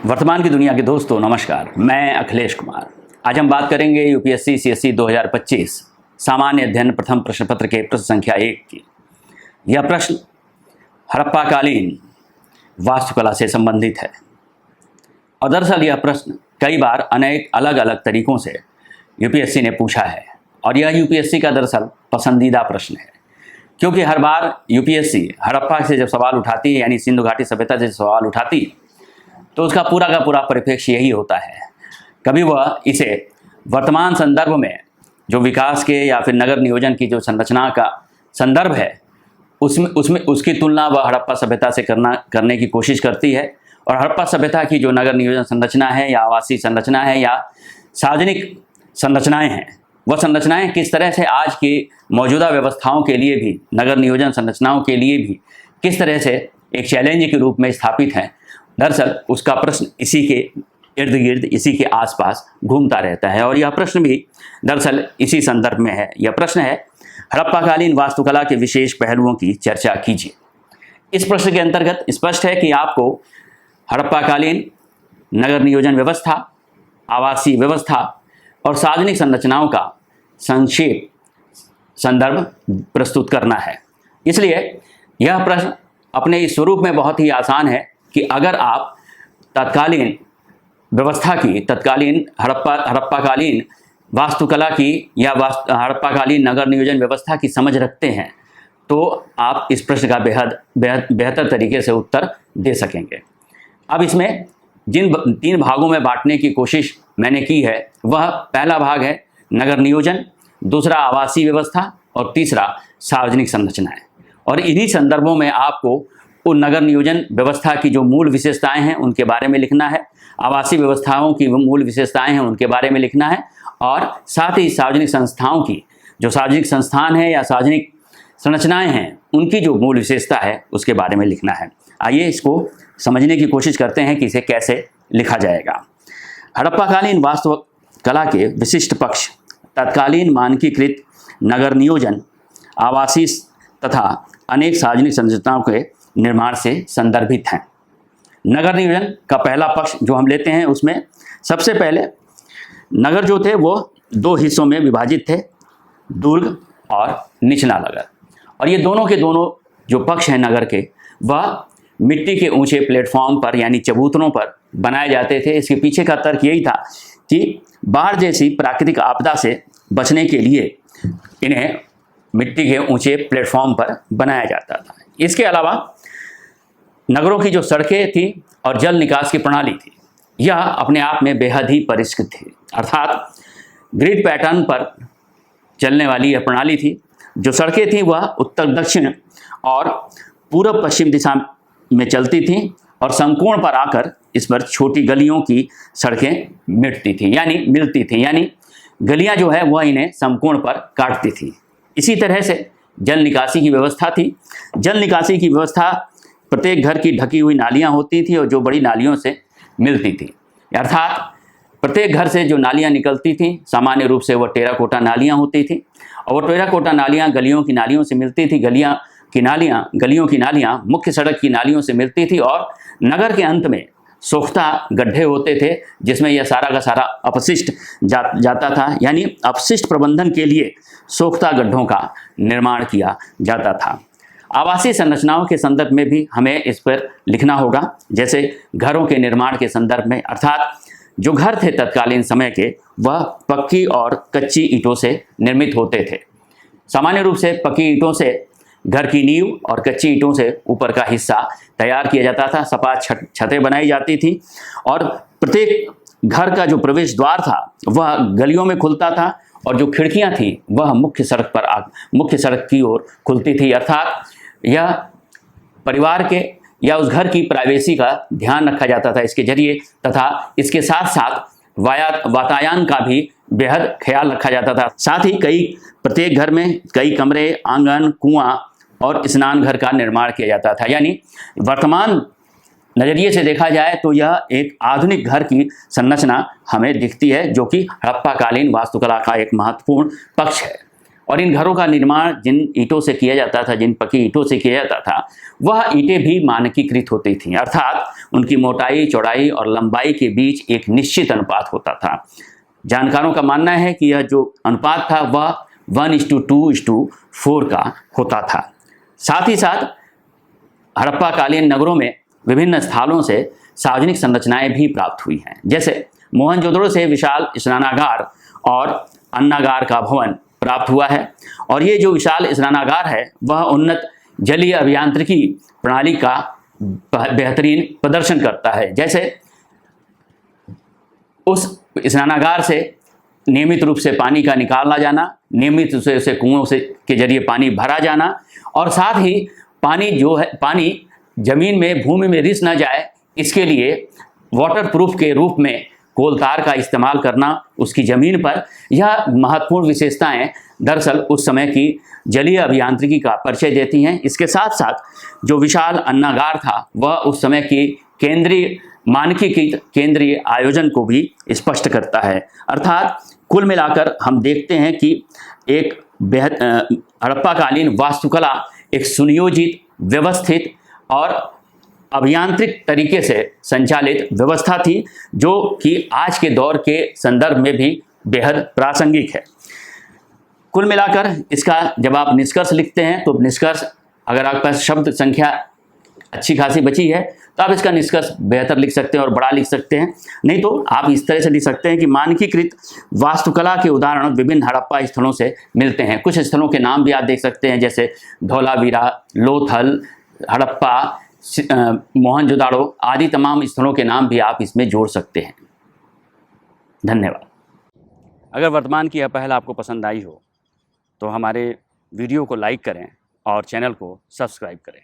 वर्तमान की दुनिया के दोस्तों नमस्कार, मैं अखिलेश कुमार। आज हम बात करेंगे यूपीएससी सीएसई 2025 सामान्य अध्ययन प्रथम प्रश्न पत्र के प्रश्न संख्या 1 की। यह प्रश्न हड़प्पाकालीन वास्तुकला से संबंधित है और दरअसल यह प्रश्न कई बार अनेक अलग अलग तरीकों से यूपीएससी ने पूछा है और यह यूपीएससी का दरअसल पसंदीदा प्रश्न है, क्योंकि हर बार यूपीएससी हड़प्पा से जब सवाल उठाती है यानी सिंधु घाटी सभ्यता से सवाल उठाती है तो उसका पूरा का पूरा परिप्रेक्ष्य यही होता है। कभी वह इसे वर्तमान संदर्भ में जो विकास के या फिर नगर नियोजन की जो संरचना का संदर्भ है उसमें उसकी तुलना वह हड़प्पा सभ्यता से करने की कोशिश करती है। और हड़प्पा सभ्यता की जो नगर नियोजन संरचना है या आवासीय संरचना है या सार्वजनिक संरचनाएं हैं, वह संरचनाएं किस तरह से आज की मौजूदा व्यवस्थाओं के लिए भी, नगर नियोजन संरचनाओं के लिए भी किस तरह से एक चैलेंज के रूप में स्थापित हैं। दरअसल उसका प्रश्न इसी के इर्द गिर्द, इसी के आसपास घूमता रहता है और यह प्रश्न भी दरअसल इसी संदर्भ में है। यह प्रश्न है हड़प्पाकालीन वास्तुकला के विशेष पहलुओं की चर्चा कीजिए। इस प्रश्न के अंतर्गत स्पष्ट है कि आपको हड़प्पाकालीन नगर नियोजन व्यवस्था, आवासीय व्यवस्था और सार्वजनिक संरचनाओं का संक्षेप संदर्भ प्रस्तुत करना है। इसलिए यह प्रश्न अपने इस स्वरूप में बहुत ही आसान है कि अगर आप तत्कालीन व्यवस्था की, तत्कालीन हड़प्पाकालीन वास्तुकला की या हड़प्पाकालीन नगर नियोजन व्यवस्था की समझ रखते हैं तो आप इस प्रश्न का बेहतर तरीके से उत्तर दे सकेंगे। अब इसमें जिन 3 भागों में बांटने की कोशिश मैंने की है, वह पहला भाग है नगर नियोजन, दूसरा आवासीय व्यवस्था और तीसरा सार्वजनिक संरचनाएं। और इन्हीं संदर्भों में आपको उन नगर नियोजन व्यवस्था की जो मूल विशेषताएं हैं उनके बारे में लिखना है, आवासीय व्यवस्थाओं की मूल विशेषताएं हैं उनके बारे में लिखना है और साथ ही सार्वजनिक संस्थाओं की, जो सार्वजनिक संस्थान है या सार्वजनिक संरचनाएं हैं, उनकी जो मूल विशेषता है उसके बारे में लिखना है। आइए इसको समझने की कोशिश करते हैं कि इसे कैसे लिखा जाएगा। हड़प्पाकालीन वास्तुकला के विशिष्ट पक्ष तत्कालीन मानकीकृत नगर नियोजन, आवासीय तथा अनेक सार्वजनिक संरचनाओं के निर्माण से संदर्भित हैं। नगर नियोजन का पहला पक्ष जो हम लेते हैं, उसमें सबसे पहले नगर जो थे वो 2 हिस्सों में विभाजित थे, दुर्ग और निचला नगर। और ये दोनों के दोनों जो पक्ष हैं नगर के, वह मिट्टी के ऊंचे प्लेटफॉर्म पर यानी चबूतरों पर बनाए जाते थे। इसके पीछे का तर्क यही था कि बाढ़ जैसी प्राकृतिक आपदा से बचने के लिए इन्हें मिट्टी के ऊंचे प्लेटफॉर्म पर बनाया जाता था। इसके अलावा नगरों की जो सड़कें थी और जल निकास की प्रणाली थी, यह अपने आप में बेहद ही परिष्कृत थी। अर्थात ग्रिड पैटर्न पर चलने वाली यह प्रणाली थी। जो सड़कें थीं वह उत्तर दक्षिण और पूर्व पश्चिम दिशा में चलती थीं और समकोण पर आकर इस पर छोटी गलियों की सड़कें मिलती थीं, यानी गलियां जो है वह इन्हें समकोण पर काटती थी। इसी तरह से जल निकासी की व्यवस्था थी। जल निकासी की व्यवस्था, प्रत्येक घर की ढकी हुई नालियां होती थी और जो बड़ी नालियों से मिलती थी। अर्थात प्रत्येक घर से जो नालियां निकलती थी सामान्य रूप से वह टेराकोटा नालियां होती थी और वह टेराकोटा नालियां गलियों की नालियों से मिलती थी। गलियों की नालियां मुख्य सड़क की नालियों से मिलती थी और नगर के अंत में सोख्ता गड्ढे होते थे जिसमें यह सारा का सारा अपशिष्ट जाता था, यानी अपशिष्ट प्रबंधन के लिए सोख्ता गड्ढों का निर्माण किया जाता था। आवासीय संरचनाओं के संदर्भ में भी हमें इस पर लिखना होगा, जैसे घरों के निर्माण के संदर्भ में। अर्थात जो घर थे तत्कालीन समय के, वह पक्की और कच्ची ईंटों से निर्मित होते थे। सामान्य रूप से पक्की ईंटों से घर की नींव और कच्ची ईंटों से ऊपर का हिस्सा तैयार किया जाता था, सपाट छतें बनाई जाती थी और प्रत्येक घर का जो प्रवेश द्वार था वह गलियों में खुलता था और जो खिड़कियां थी वह मुख्य सड़क की ओर खुलती थी। अर्थात यह परिवार के या उस घर की प्राइवेसी का ध्यान रखा जाता था इसके जरिए, तथा इसके साथ साथ वातायन का भी बेहद ख्याल रखा जाता था। साथ ही प्रत्येक घर में कई कमरे, आंगन, कुआं और स्नान घर का निर्माण किया जाता था। यानी वर्तमान नज़रिए से देखा जाए तो यह एक आधुनिक घर की संरचना हमें दिखती है, जो कि हड़प्पाकालीन वास्तुकला का एक महत्वपूर्ण पक्ष है। और इन घरों का निर्माण जिन ईंटों से किया जाता था, जिन पकी ईंटों से किया जाता था, वह ईंटें भी मानकीकृत होती थीं, अर्थात उनकी मोटाई, चौड़ाई और लंबाई के बीच एक निश्चित अनुपात होता था। जानकारों का मानना है कि यह जो अनुपात था वह 1:2:4 का होता था। साथ ही साथ हड़प्पा कालीन नगरों में विभिन्न स्थलों से सार्वजनिक संरचनाएं भी प्राप्त हुई हैं। जैसे मोहनजोदड़ो से विशाल स्नानागार और अन्नागार का भवन प्राप्त हुआ है, और ये जो विशाल स्नानागार है वह उन्नत जलीय अभियांत्रिकी प्रणाली का बेहतरीन प्रदर्शन करता है। जैसे उस स्नानागार से नियमित रूप से पानी का निकाला जाना, नियमित रूप से उसे कुओं से के जरिए पानी भरा जाना, और साथ ही पानी जो है, पानी जमीन में, भूमि में रिस न जाए, इसके लिए वाटर प्रूफ के रूप में कोलतार का इस्तेमाल करना उसकी ज़मीन पर। यह महत्वपूर्ण विशेषताएं दरअसल उस समय की जलीय अभियांत्रिकी का परिचय देती हैं। इसके साथ साथ जो विशाल अन्नागार था वह उस समय की केंद्रीय मानकीकृत केंद्रीय आयोजन को भी स्पष्ट करता है। अर्थात कुल मिलाकर हम देखते हैं कि एक हड़प्पाकालीन वास्तुकला एक सुनियोजित, व्यवस्थित और अभियांत्रिक तरीके से संचालित व्यवस्था थी, जो कि आज के दौर के संदर्भ में भी बेहद प्रासंगिक है। कुल मिलाकर इसका जब आप निष्कर्ष लिखते हैं तो निष्कर्ष, अगर आपके पास शब्द संख्या अच्छी खासी बची है तो आप इसका निष्कर्ष बेहतर लिख सकते हैं और बड़ा लिख सकते हैं। नहीं तो आप इस तरह से लिख सकते हैं कि मानकीकृत वास्तुकला के उदाहरण विभिन्न हड़प्पा स्थलों से मिलते हैं। कुछ स्थलों के नाम भी आप देख सकते हैं, जैसे धौलावीरा, लोथल, हड़प्पा, मोहनजोदाड़ो आदि तमाम स्थलों के नाम भी आप इसमें जोड़ सकते हैं। धन्यवाद। अगर वर्तमान की यह पहल आपको पसंद आई हो तो हमारे वीडियो को लाइक करें और चैनल को सब्सक्राइब करें।